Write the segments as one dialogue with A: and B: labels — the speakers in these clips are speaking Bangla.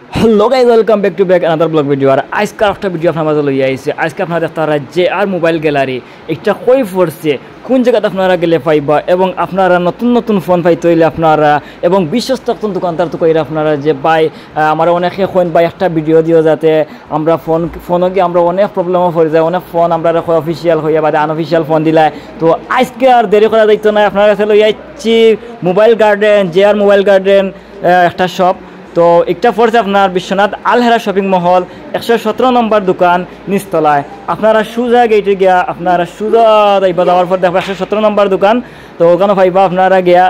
A: Hello guys, welcome back to back another blog video. আর আজকে একটা ভিডিও আপনার মাঝে লইয়া আইছে। আজকে আপনারা দেখতে পারা যে আর মোবাইল গ্যালারি একটা কই পড়ছে, কোন জায়গাতে আপনারা গেলে পাইবা এবং আপনারা নতুন নতুন ফোন পাইতে হইলে আপনারা এবং বিশ্বস্ত একজন দোকানদার তো কইরা আপনারা যে ভাই আমার অনেকে কোন ভাই একটা ভিডিও দিও যাতে আমরা ফোনও গিয়ে আমরা অনেক প্রবলেমও পড়ে যায়, অনেক ফোন আমরা অফিসিয়াল হইয়া বা আনঅফিসিয়াল ফোন দিলাই। তো আজকে আর দেরি করা যাইতো না, আপনার কাছে লইয়া আইছি মোবাইল গার্ডেন, যে আর মোবাইল গার্ডেন একটা শপ। তো একটা পড়ছে আপনার বিশ্বনাথ আলহেরা শপিং মহল 117 নম্বর দোকান নিচতলায়। আপনারা সুজা গেটে গিয়া আপনারা সুজা যাইবা, যাওয়ার পর দেখবা 117 নম্বর দোকান। তো ওখানে পাইবা আপনারা গিয়া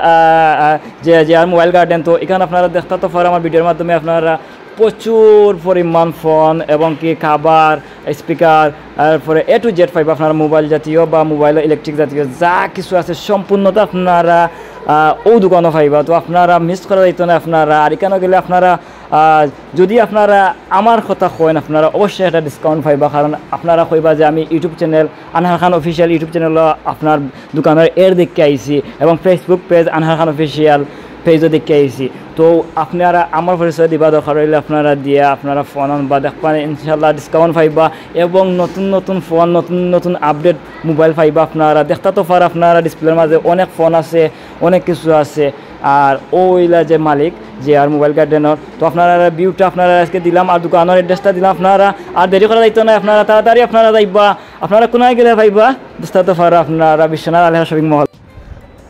A: যে আর মোবাইল গার্ডেন। তো এখানে আপনারা দেখতে তো পারেন আমার ভিডিওর মাধ্যমে আপনারা প্রচুর পরিমাণ ফোন এবং কি খাবার, স্পিকার, তারপরে A to Z পাইবা আপনারা মোবাইল জাতীয় বা মোবাইল ইলেকট্রিক জাতীয় যা কিছু আছে সম্পূর্ণটা আপনারা ও দোকানও পাইবা। তো আপনারা মিস করা যাইতো না। আপনারা আর এখানে গেলে আপনারা যদি আপনারা আমার কথা কইন আপনারা অবশ্যই একটা ডিসকাউন্ট পাইবা, কারণ আপনারা কইবা যে আমি ইউটিউব চ্যানেল আনহার খান অফিসিয়াল ইউটিউব চ্যানেল আপনার দোকানের দেখে আইছি এবং ফেসবুক পেজ আনহার খান অফিসিয়াল পেজও দেখে আইছি। তো আপনারা আমার পরিচয় দিবা, দরকার হইলে আপনারা দিয়ে আপনারা ফোন বা দেখবেন ইনশাল্লাহ ডিসকাউন্ট পাইবা এবং নতুন নতুন ফোন নতুন নতুন আপডেট মোবাইল পাইবা। আপনারা দেখতে তো পার আপনারা ডিসপ্লের মাঝে অনেক ফোন আছে, অনেক কিছু আছে। আর ওইলা যে মালিক যে আর মোবাইল গার্ডেনের, তো আপনারা ভিউটা আপনারা আজকে দিলাম আর দোকানের অ্যাড্রেসটা দিলাম। আপনারা আর দেরি করা যাইতো না, আপনারা তাড়াতাড়ি আপনারা যাইবা। আপনারা কোনায় গেলে পাইবা দেখতে তো পার আপনারা বিশ্বনাথ আলহেরা শপিং মহল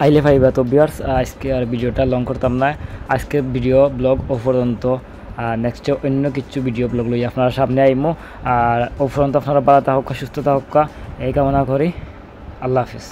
A: আইলে পাইবা। তো ভিউয়ার্স আজকে আর ভিডিওটা লং করতাম না, আজকে ভিডিও ব্লগ ও পর্যন্ত। নেক্সটে অন্য কিছু ভিডিও ব্লগ লই আপনারা সামনে আইমো। আর ও পর্যন্ত আপনারা ভালো থাকুক, সুস্থ থাকুক এই কামনা করি। আল্লাহ হাফিজ।